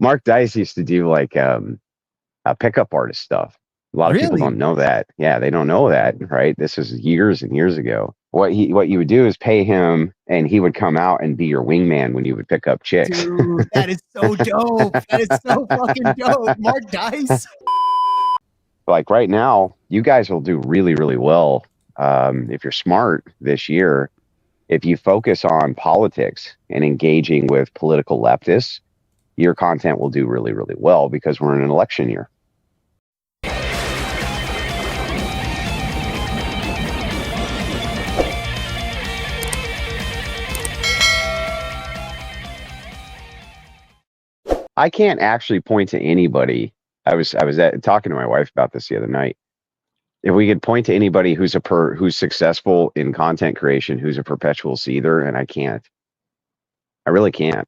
Mark Dice used to do like pickup artist stuff. A lot of people Really? don't know that. Yeah, they don't know that, right? This is years and years ago. What you would do is pay him, and he would come out and be your wingman when you would pick up chicks. Dude, that is so dope. That is so fucking dope. Mark Dice. Like right now, you guys will do really, really well if you're smart this year. If you focus on politics and engaging with political leftists, your content will do really, really well because we're in an election year. I can't actually point to anybody. I was talking to my wife about this the other night. If we could point to anybody who's who's successful in content creation, who's a perpetual seether, and I can't. I really can't.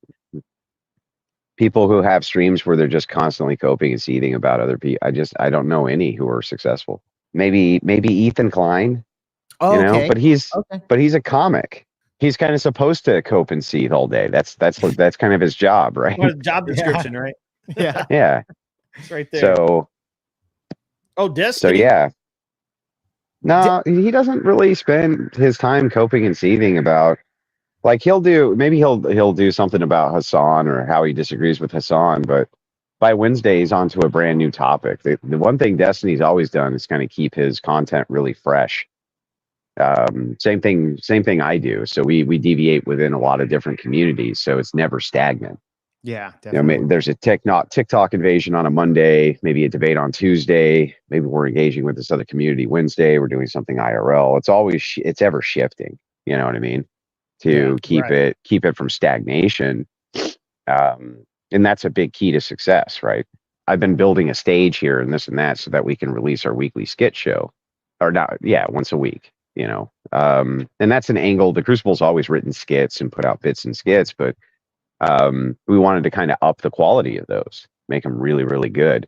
People who have streams where they're just constantly coping and seething about other people. I don't know any who are successful. Maybe Ethan Klein, Oh, you know, okay. but he's a comic. He's kind of supposed to cope and seethe all day. That's kind of his job, right? What a job description, right? Yeah. Yeah. It's right there. So Destiny. So yeah. No, he doesn't really spend his time coping and seething about, like, he'll do something about Hassan or how he disagrees with Hassan, but by Wednesday he's onto a brand new topic. The one thing Destiny's always done is kind of keep his content really fresh. Same thing I do. So we deviate within a lot of different communities, so it's never stagnant. Yeah, definitely. You know, there's a TikTok invasion on a Monday, maybe a debate on Tuesday. Maybe we're engaging with this other community Wednesday. We're doing something IRL. It's ever shifting. You know what I mean? To keep it from stagnation, and that's a big key to success, right? I've been building a stage here and this and that so that we can release our weekly skit show, or not? Yeah, once a week. You know, and that's an angle. The Crucible's always written skits and put out bits and skits, but we wanted to kind of up the quality of those, make them really, really good.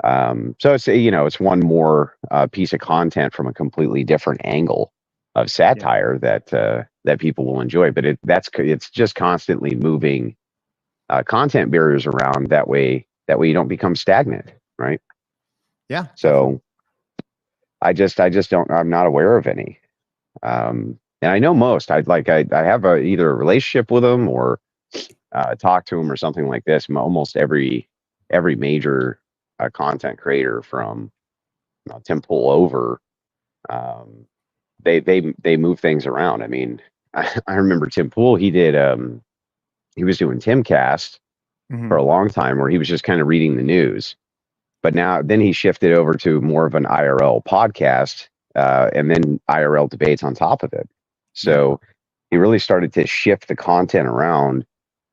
So it's one more piece of content from a completely different angle of satire that people will enjoy. But it's just constantly moving content barriers around. That way you don't become stagnant, right? Yeah. So I just don't. I'm not aware of any. And I know most. I have either a relationship with them or talk to them or something like this. Almost every major content creator from Tim Pool over, they move things around. I mean, I remember Tim Pool. He was doing Timcast for a long time, where he was just kind of reading the news. But then he shifted over to more of an IRL podcast, and then IRL debates on top of it. So he really started to shift the content around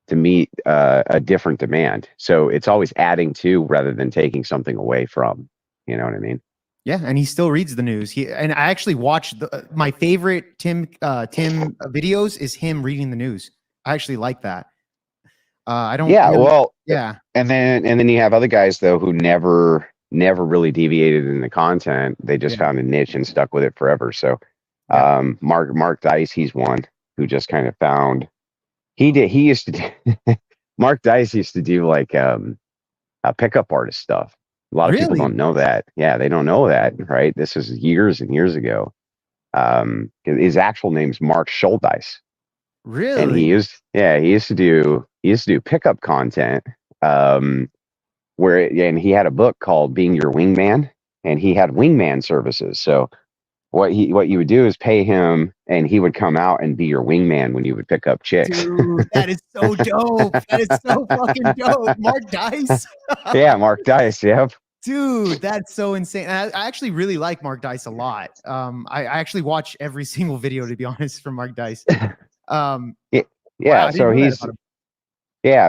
to meet a different demand. So it's always adding to rather than taking something away from. You know what I mean? Yeah, and he still reads the news. And I actually watch my favorite Tim videos is him reading the news. I actually like that. I don't. Yeah, really, yeah. And then you have other guys though who never really deviated in the content. They just found a niche and stuck with it forever. So Mark Dice, he's one who just kind of found. He used to do, Mark Dice used to do like pickup artist stuff. A lot of people don't know that. Yeah, they don't know that, right? This is years and years ago. His actual name's Mark Schuldice. Really? And he used to do pickup content, and he had a book called Being Your Wingman, and he had wingman services. So what you would do is pay him, and he would come out and be your wingman when you would pick up chicks. Dude, that is so dope. That is so fucking dope. Mark Dice. Yeah, Mark Dice. Yep. Dude, that's so insane. I actually really like Mark Dice a lot. I actually watch every single video, to be honest, from Mark Dice. Wow,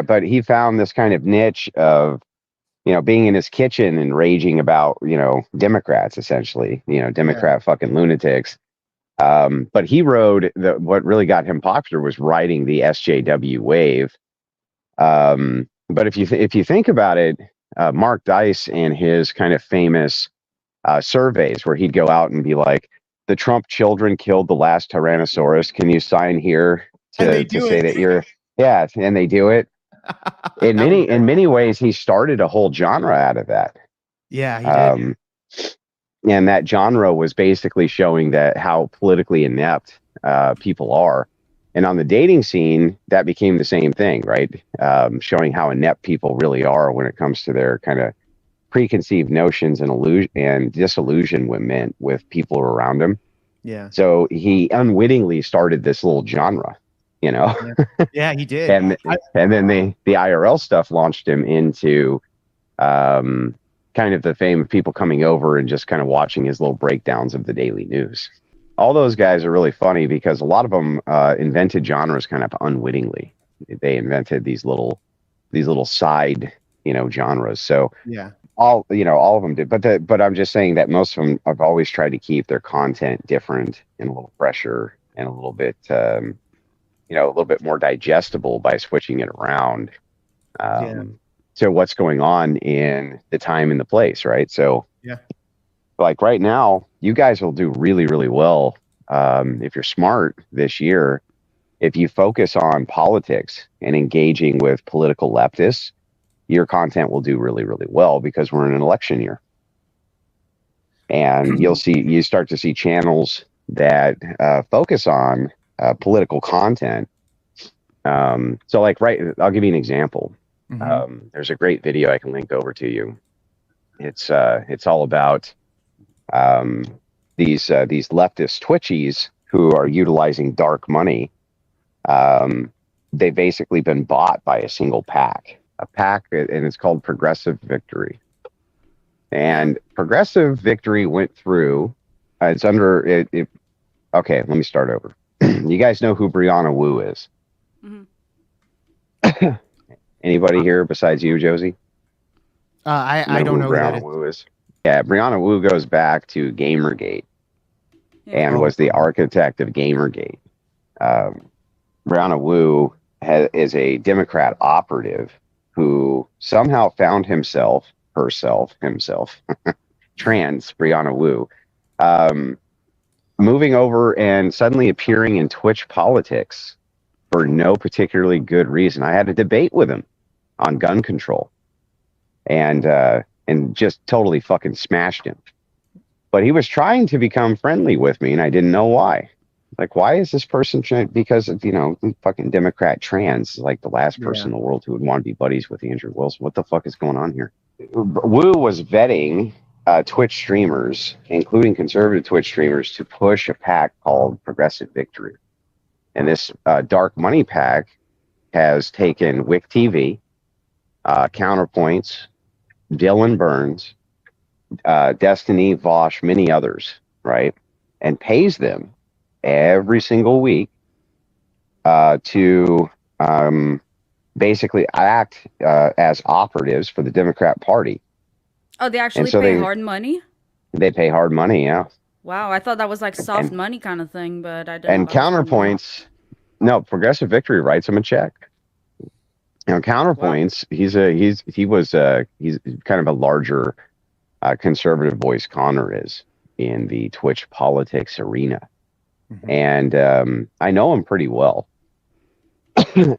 but he found this kind of niche of, being in his kitchen and raging about, Democrats, essentially, Democrat fucking lunatics. But he rode what really got him popular was riding the SJW wave. But if you think about it, Mark Dice and his kind of famous surveys where he'd go out and be like, the Trump children killed the last Tyrannosaurus. Can you sign here to say that you're, and they do it. In many ways, he started a whole genre out of that. Yeah, he did. And that genre was basically showing that how politically inept people are. And on the dating scene, that became the same thing, right? Showing how inept people really are when it comes to their kind of preconceived notions and disillusionment with people around him. Yeah. So he unwittingly started this little genre, you know. Yeah, he did. and then the IRL stuff launched him into kind of the fame of people coming over and just kind of watching his little breakdowns of the daily news. All those guys are really funny because a lot of them invented genres kind of unwittingly. They invented these little side, genres. So yeah, all of them did. But I'm just saying that most of them have always tried to keep their content different and a little fresher and a little bit, a little bit more digestible by switching it around. To what's going on in the time and the place, right? So like right now, you guys will do really, really well if you're smart this year. If you focus on politics and engaging with political leftists, your content will do really, really well because we're in an election year. And you start to see channels that focus on political content. So like, I'll give you an example. There's a great video I can link over to you. It's all about these leftist Twitchies who are utilizing dark money. They've basically been bought by a single PAC, and it's called Progressive Victory. And Progressive Victory went through. It's under it. Okay, let me start over. You guys know who Brianna Wu is? Anybody here besides you, Josie? I don't know who Brianna Wu is. Yeah, Brianna Wu goes back to Gamergate and was the architect of Gamergate. Brianna Wu is a Democrat operative who somehow found himself, trans Brianna Wu, moving over and suddenly appearing in Twitch politics for no particularly good reason. I had a debate with him on gun control and just totally fucking smashed him. But he was trying to become friendly with me and I didn't know why. Like, why is this person because of, fucking Democrat trans, like the last person in the world who would want to be buddies with Andrew Wilson. What the fuck is going on here? Wu was vetting Twitch streamers, including conservative Twitch streamers, to push a PAC called Progressive Victory. And this dark money PAC has taken Wick TV, Counterpoints, Dylan Burns, Destiny, Vosh, many others, right? And pays them every single week to basically act as operatives for the Democrat Party. Oh, they actually pay hard money? They pay hard money, yeah. Wow, I thought that was like soft money kind of thing, but I didn't. And Counterpoints, no, Progressive Victory writes him a check. Counterpoints, he's kind of a larger conservative voice Connor is in the Twitch politics arena. And I know him pretty well.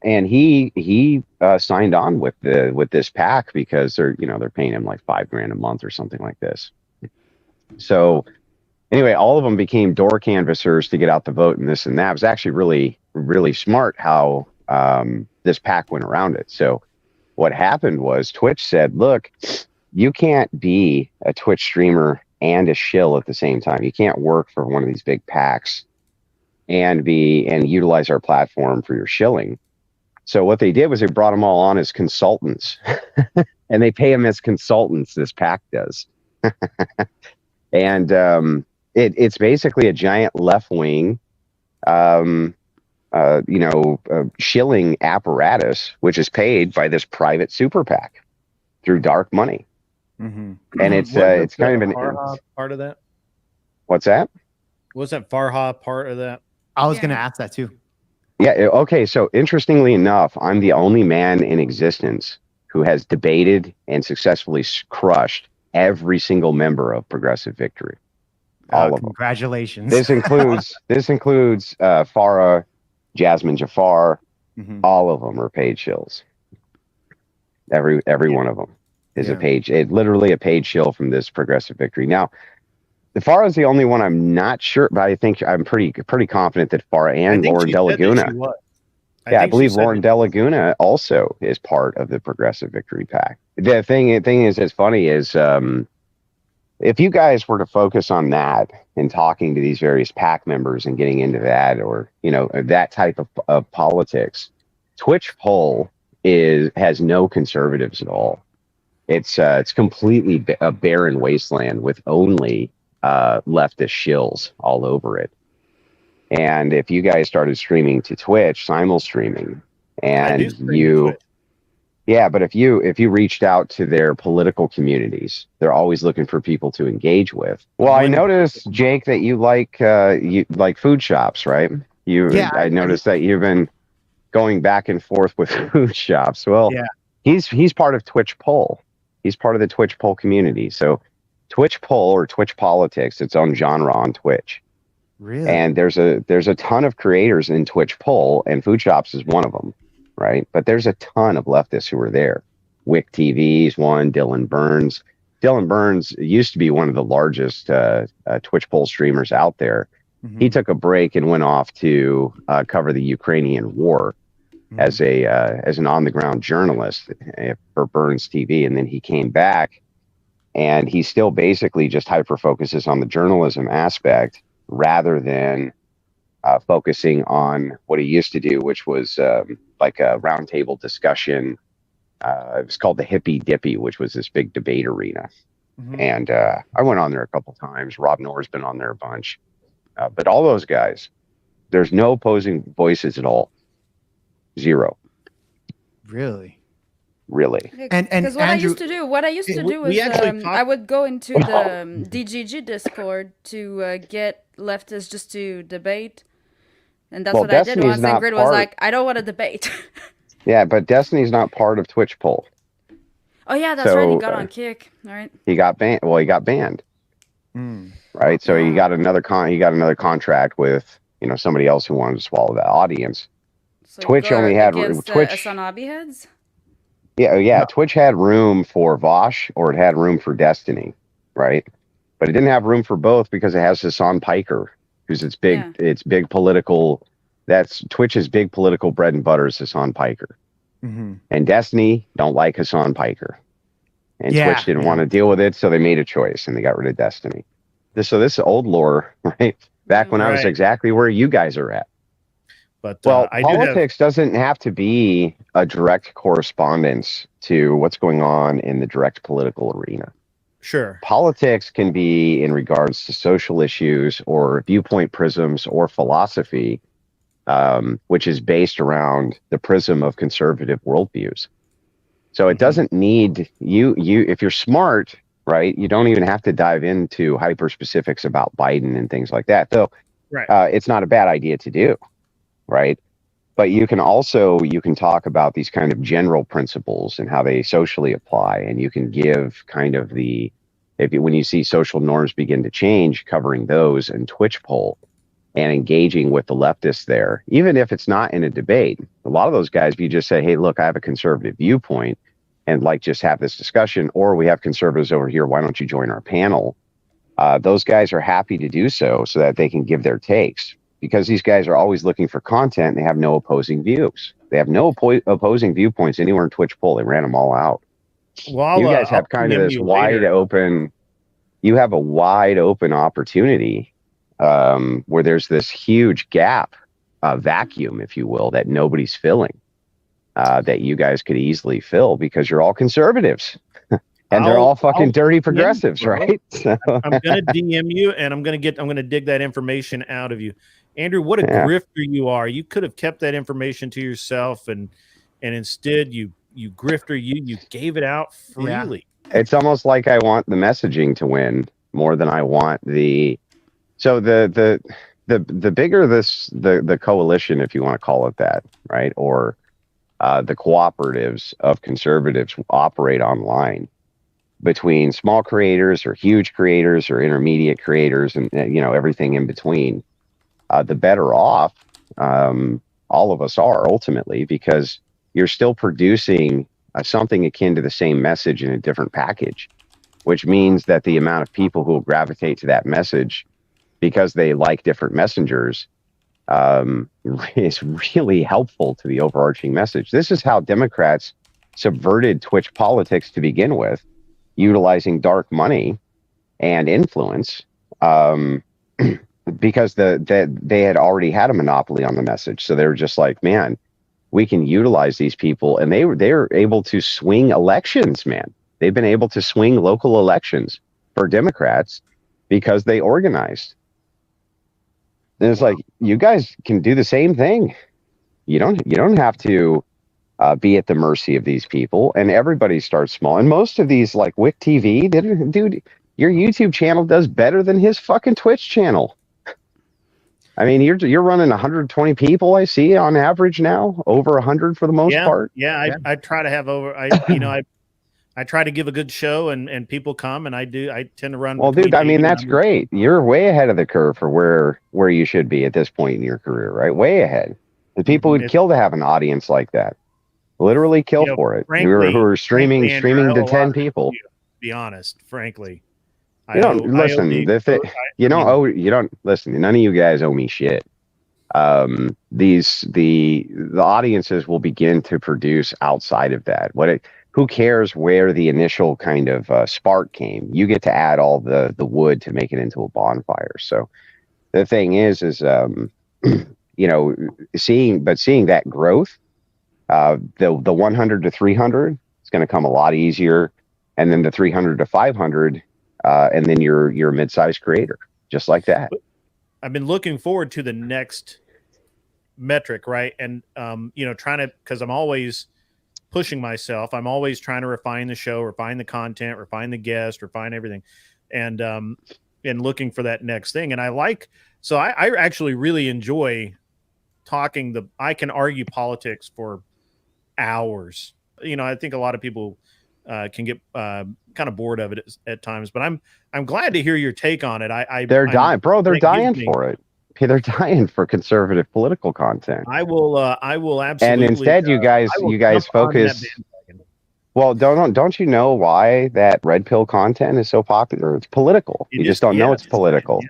And he signed on with this PAC because they're paying him like $5,000 a month or something like this. So anyway, all of them became door canvassers to get out the vote and this and that. It was actually really, really smart how this PAC went around it. So what happened was Twitch said, look, you can't be a Twitch streamer and a shill at the same time. You can't work for one of these big PACs and utilize our platform for your shilling. So what they did was they brought them all on as consultants and they pay them as consultants. This PAC does. And it's basically a giant left wing, shilling apparatus, which is paid by this private super PAC through dark money. And it's kind of an part of that. What's that? Was that Farha part of that? I was going to ask that too. Yeah. Okay. So interestingly enough, I'm the only man in existence who has debated and successfully crushed every single member of Progressive Victory. All of them. Congratulations. This includes Farah, Jasmine Jafar. All of them are paid shills. Every one of them is a page. It literally a page shill from this progressive victory. Now, the Farr is the only one I'm not sure, but I think I'm pretty confident that Farr and Lauren De Laguna. I believe Lauren De Laguna also is part of the progressive victory pack. The thing is, it's funny is if you guys were to focus on that and talking to these various pack members and getting into that, or that type of politics, Twitch poll has no conservatives at all. It's completely a barren wasteland with only leftist shills all over it. And if you guys started streaming to Twitch, simul streaming, and but if you reached out to their political communities, they're always looking for people to engage with. Well, I noticed, Jake, that you like food shops, right? I noticed that you've been going back and forth with food shops. Well, he's part of Twitch poll. He's part of the Twitch poll community. So Twitch poll, or Twitch politics, its own genre on Twitch. Really? And there's a ton of creators in Twitch poll, and food shops is one of them, right? But there's a ton of leftists who are there. Wick TV's one, Dylan Burns. Dylan Burns used to be one of the largest Twitch poll streamers out there. Mm-hmm. He took a break and went off to cover the Ukrainian war as an on-the-ground journalist for Burns TV, and then he came back, and he still basically just hyper-focuses on the journalism aspect, rather than focusing on what he used to do, which was like a roundtable discussion. It was called the Hippy Dippy, which was this big debate arena. Mm-hmm. And I went on there a couple times. Rob Noor's been on there a bunch. But all those guys, there's no opposing voices at all. Zero. Really? And because what Andrew, I used to do is I would go into the DGG Discord to get leftists just to debate, and that's what Destiny's I did once. And Grid was like, "I don't want to debate." Yeah, but Destiny's not part of Twitch poll. Oh yeah, that's right. He got on kick. All right. He got banned. Well, he got banned. Right. So he got another contract with somebody else who wanted to swallow that audience. So Twitch only had Twitch. Asanabi heads. Yeah. Twitch had room for Vosh, or it had room for Destiny, right? But it didn't have room for both because it has Hassan Piker, who's its big political. That's Twitch's big political bread and butter is Hassan Piker. Mm-hmm. And Destiny don't like Hassan Piker, and Twitch didn't want to deal with it, so they made a choice and they got rid of Destiny. This is old lore, right? Back when I was exactly where you guys are at. But politics doesn't have to be a direct correspondence to what's going on in the direct political arena. Sure. Politics can be in regards to social issues or viewpoint prisms or philosophy, which is based around the prism of conservative worldviews. So it doesn't need you if you're smart, right? You don't even have to dive into hyper specifics about Biden and things like that. Though it's not a bad idea to do. Right. But you can talk about these kind of general principles and how they socially apply. And you can give kind of when you see social norms begin to change, covering those in Twitch poll and engaging with the leftists there, even if it's not in a debate. A lot of those guys, if you just say, hey, look, I have a conservative viewpoint and just have this discussion, or we have conservatives over here, why don't you join our panel? Those guys are happy to do so that they can give their takes. Because these guys are always looking for content, and they have no opposing views. They have no opposing viewpoints anywhere in Twitch poll. They ran them all out. Well, you guys have kind of this wide open. You have a wide open opportunity where there's this huge gap, vacuum, if you will, that nobody's filling. That you guys could easily fill because you're all conservatives. And they're all fucking dirty progressives, right? So. I'm gonna DM you, and I'm gonna dig that information out of you, Andrew. What a grifter you are! You could have kept that information to yourself, and instead you grifter, you gave it out freely. Yeah. It's almost like I want the messaging to win more than I want the. So the bigger the coalition, if you want to call it that, right, or the cooperatives of conservatives operate online. Between small creators or huge creators or intermediate creators and everything in between, the better off all of us are ultimately, because you're still producing something akin to the same message in a different package, which means that the amount of people who will gravitate to that message because they like different messengers is really helpful to the overarching message. This is how Democrats subverted Twitch politics to begin with, utilizing dark money and influence, because they had already had a monopoly on the message. So they were just like, man, we can utilize these people, and they're able to swing elections, man. They've been able to swing local elections for Democrats because they organized. And it's like, you guys can do the same thing. You don't have to be at the mercy of these people, and everybody starts small. And most of these, like Wick TV, dude, your YouTube channel does better than his fucking Twitch channel. I mean, you're running 120 people, I see, on average now, over 100 for the most part. Yeah, I try to have over. I try to give a good show, and people come, and I tend to run. Well, dude, I mean, that's great. You're way ahead of the curve for where you should be at this point in your career, right? Way ahead. The people would kill to have an audience like that. Literally kill for it. Frankly, who are streaming to 10 people. To be honest, frankly. You don't listen. You don't listen. None of you guys owe me shit. The audiences will begin to produce outside of that. Who cares where the initial kind of spark came? You get to add all the wood to make it into a bonfire. So the thing is seeing that growth, the 100 to 300 is going to come a lot easier, and then the 300 to 500. And then you're a mid-sized creator, just like that. I've been looking forward to the next metric, right? And because I'm always pushing myself. I'm always trying to refine the show, refine the content, refine the guest, refine everything, and looking for that next thing. And I actually really enjoy talking. I can argue politics for hours. I think a lot of people can get kind of bored of it at times, but I'm glad to hear your take on it. They're dying, bro. They're dying for it. They're dying for conservative political content. I will absolutely. And instead, you guys focus. Well, don't you know why that red pill content is so popular? It's political. You just don't know it's political.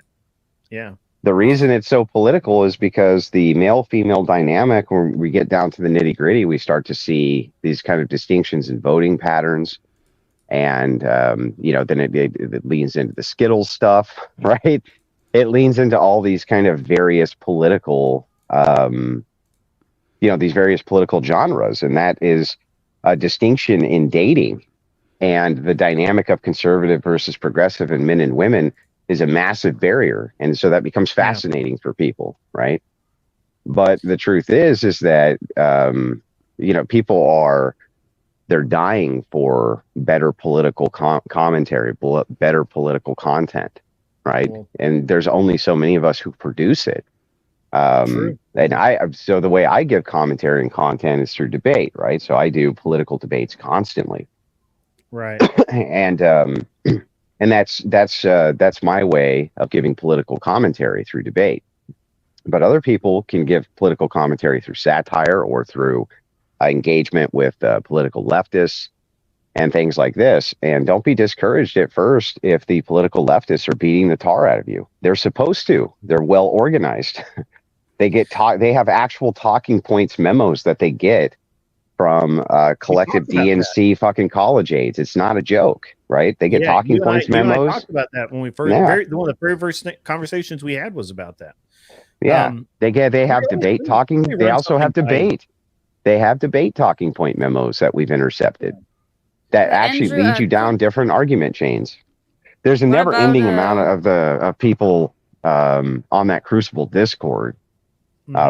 Yeah. The reason it's so political is because the male-female dynamic, when we get down to the nitty-gritty, we start to see these kind of distinctions in voting patterns. And, then it leans into the Skittles stuff, right? It leans into all these kind of various political, these various political genres. And that is a distinction in dating. And the dynamic of conservative versus progressive and men and women is a massive barrier. And so that becomes fascinating for people, right? But the truth is that, people they're dying for better political commentary, better political content, right? Cool. And there's only so many of us who produce it. And so the way I give commentary and content is through debate, right? So I do political debates constantly. Right. And that's my way of giving political commentary through debate. But other people can give political commentary through satire or through engagement with political leftists and things like this. And don't be discouraged at first if the political leftists are beating the tar out of you. They're supposed to. They're well organized. They have actual talking points memos that they get from collective DNC fucking college aides. It's not a joke, right? They get talking points memos. You and I talked about that when we first. One of the very first conversations we had was about that. Yeah, they have debate talking. They also have debate. They have debate talking point memos that we've intercepted that actually lead you down different argument chains. There's a never-ending amount of people on that Crucible Discord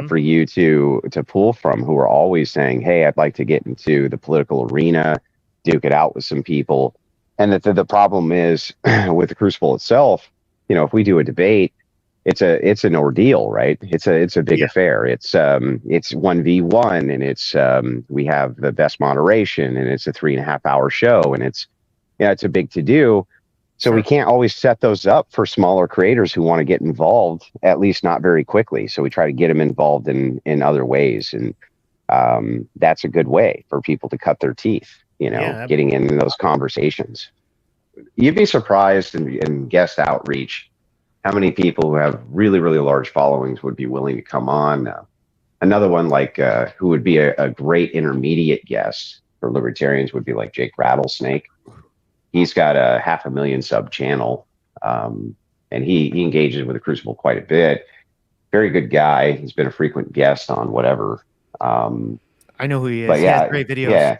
for you to pull from, who are always saying, "Hey, I'd like to get into the political arena, duke it out with some people." And that the problem is with the Crucible itself. If we do a debate, it's an ordeal, right? It's a big affair. It's 1v1, and we have the best moderation, and it's a 3.5 hour show, and it's a big to do. So we can't always set those up for smaller creators who want to get involved, at least not very quickly. So we try to get them involved in other ways. And that's a good way for people to cut their teeth, getting into those conversations. You'd be surprised in guest outreach how many people who have really, really large followings would be willing to come on. Another one who would be a great intermediate guest for libertarians would be like Jake Rattlesnake. He's got a 500,000 sub channel, and he engages with the Crucible quite a bit. Very good guy. He's been a frequent guest on whatever. I know who he is. But he has great videos.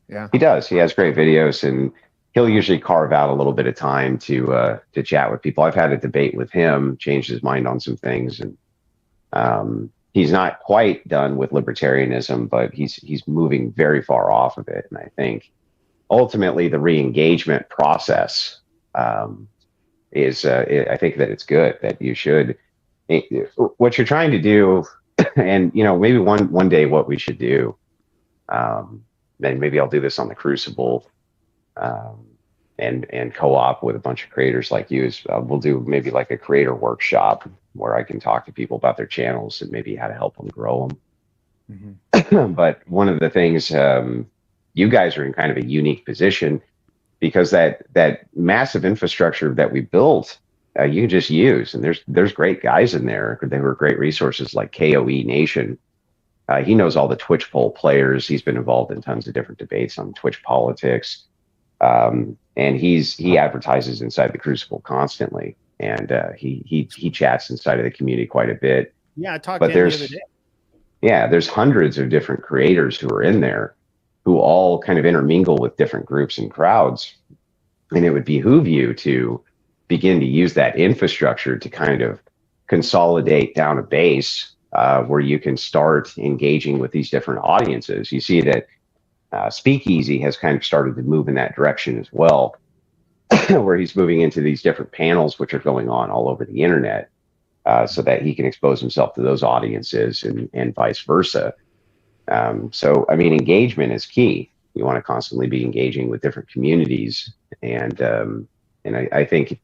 Yeah, he does. He has great videos, and he'll usually carve out a little bit of time to chat with people. I've had a debate with him, changed his mind on some things, and he's not quite done with libertarianism, but he's moving very far off of it. And I think ultimately the re-engagement process is I think that it's good, that you should, what you're trying to do, and maybe one day what we should do, and maybe I'll do this on the Crucible, and co-op with a bunch of creators like you, is we'll do maybe like a creator workshop where I can talk to people about their channels and maybe how to help them grow them. Mm-hmm. But one of the things, you guys are in kind of a unique position, because that massive infrastructure that we built, you can just use, and there's great guys in there. There were great resources like KOE Nation. He knows all the Twitch poll players. He's been involved in tons of different debates on Twitch politics. And he advertises inside the Crucible constantly, and he chats inside of the community quite a bit. Yeah, I talked to him the other day. Yeah, there's hundreds of different creators who are in there, who all kind of intermingle with different groups and crowds, and it would behoove you to begin to use that infrastructure to kind of consolidate down a base where you can start engaging with these different audiences. You see that Speakeasy has kind of started to move in that direction as well, where he's moving into these different panels which are going on all over the internet, so that he can expose himself to those audiences and vice versa. So, I mean, engagement is key. You want to constantly be engaging with different communities, and I think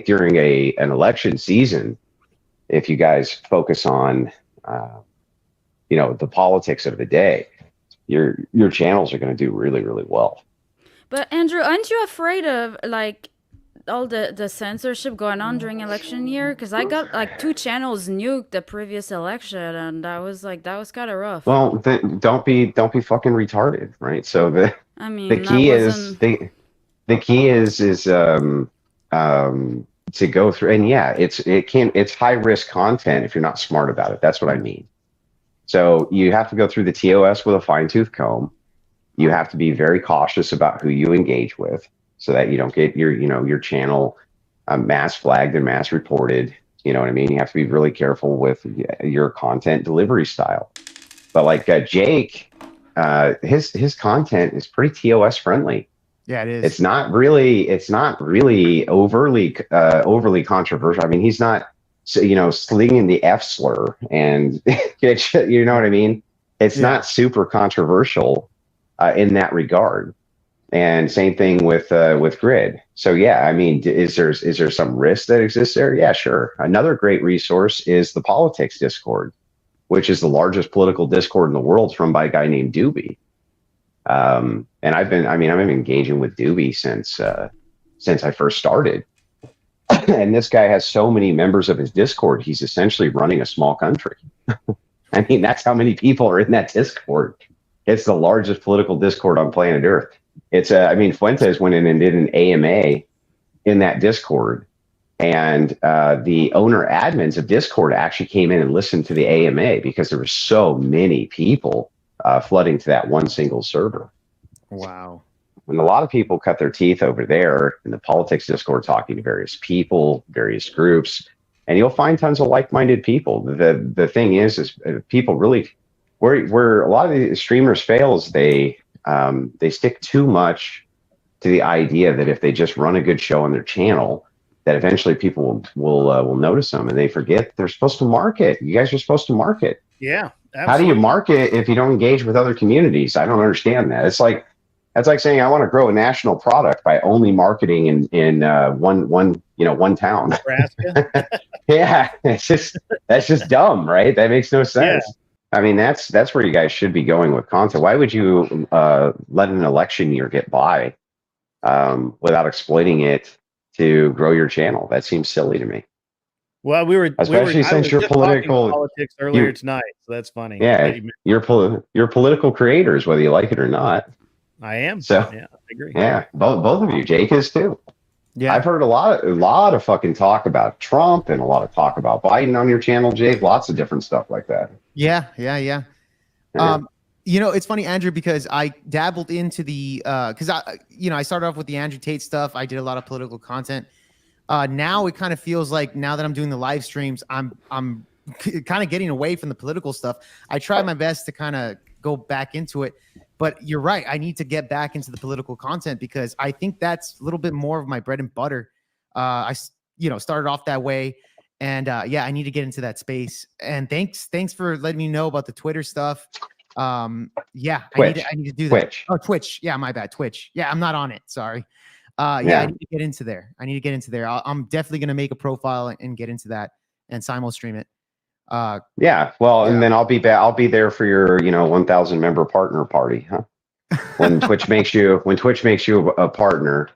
during an election season, if you guys focus on the politics of the day, your channels are going to do really, really well. But Andrew, aren't you afraid of like all the censorship going on during election year? Because I got like 2 channels nuked the previous election, and that was kind of rough. Well, don't be fucking retarded, right? So the key is to go through, and it's high risk content if you're not smart about it. That's what I mean. So you have to go through the TOS with a fine-tooth comb. You have to be very cautious about who you engage with, so that you don't get your channel mass flagged and mass reported. You know what I mean? You have to be really careful with your content delivery style. But like Jake, his content is pretty TOS friendly. Yeah, it is. It's not really overly controversial. I mean, he's not, slinging the F slur and you know what I mean? It's not super controversial in that regard. And same thing with Grid. So yeah, I mean, is there some risk that exists there? Yeah, sure. Another great resource is the Politics Discord, which is the largest political Discord in the world, run by a guy named Doobie. And I've been engaging with Doobie since I first started. And this guy has so many members of his Discord, he's essentially running a small country. I mean, that's how many people are in that Discord. It's the largest political Discord on planet Earth. It's Fuentes went in and did an AMA in that Discord, and the owner admins of Discord actually came in and listened to the AMA because there were so many people flooding to that one single server. Wow. And a lot of people cut their teeth over there in the Politics Discord, talking to various people, various groups, and you'll find tons of like-minded people. The thing is people really, where a lot of the streamers fail is they stick too much to the idea that if they just run a good show on their channel, that eventually people will notice them, and they forget they're supposed to market. You guys are supposed to market. Yeah. Absolutely. How do you market if you don't engage with other communities? I don't understand that. That's like saying I want to grow a national product by only marketing in one town. Nebraska. Yeah, that's just dumb, right? That makes no sense. I mean, that's where you guys should be going with content. Why would you let an election year get by without exploiting it to grow your channel? That seems silly to me. Well, especially since you're political politics earlier tonight, so that's funny. Yeah, you're political creators, whether you like it or not. I am. So yeah, I agree. Yeah, both of you. Jake is too. Yeah, I've heard a lot of fucking talk about Trump and a lot of talk about Biden on your channel, Jake. Lots of different stuff like that. Yeah. You know, it's funny, Andrew, because I dabbled into the because I started off with the Andrew Tate stuff. I did a lot of political content. Now it kind of feels like now that I'm doing the live streams, I'm kind of getting away from the political stuff. I try my best to kind of go back into it, but you're right. I need to get back into the political content because I think that's a little bit more of my bread and butter. I started off that way, and I need to get into that space. And thanks for letting me know about the Twitter stuff. Twitch. I need to do that. Twitch. Oh, Twitch. Yeah, my bad. Twitch. Yeah, I'm not on it. Sorry. I need to get into there. I'm definitely going to make a profile and get into that and simul stream it. And then I'll be there for your 1,000 member partner party, huh? When Twitch makes you a partner,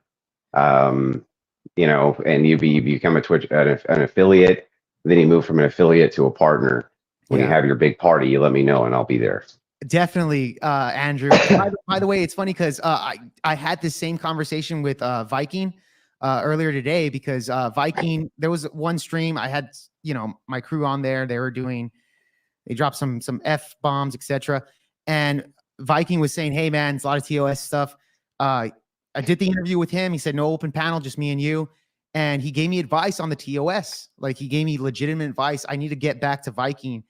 and you become an affiliate, then you move from an affiliate to a partner. When you have your big party, you let me know and I'll be there. Definitely, Andrew. By the way, it's funny because I had this same conversation with Viking earlier today because Viking, there was one stream I had, my crew on there. They dropped some F bombs, etc. And Viking was saying, "Hey man, it's a lot of TOS stuff." I did the interview with him. He said no open panel, just me and you. And he gave me advice on the TOS. Like he gave me legitimate advice. I need to get back to Viking.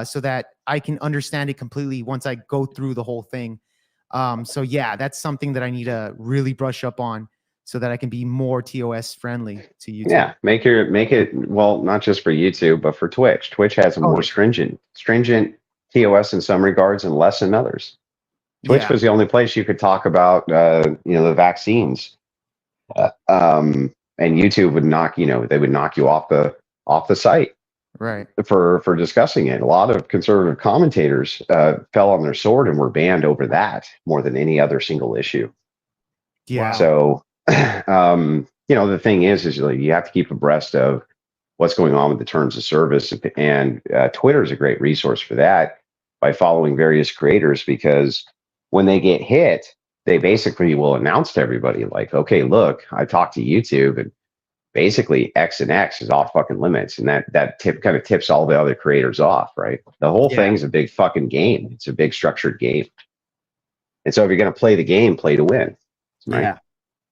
So that I can understand it completely once I go through the whole thing. That's something that I need to really brush up on so that I can be more TOS friendly to YouTube. Yeah, make it well, not just for YouTube, but for Twitch. Twitch has a more stringent TOS in some regards and less in others. Twitch was the only place you could talk about the vaccines. And YouTube would knock you off the site. Right. For discussing it. A lot of conservative commentators fell on their sword and were banned over that more than any other single issue. Yeah. So, the thing is you have to keep abreast of what's going on with the terms of service, and Twitter is a great resource for that by following various creators, because when they get hit, they basically will announce to everybody like, okay, look, I talked to YouTube and basically X and X is off fucking limits. And that kind of tips all the other creators off, right? The whole thing's a big fucking game. It's a big structured game. And so if you're going to play the game, play to win. Right? Yeah.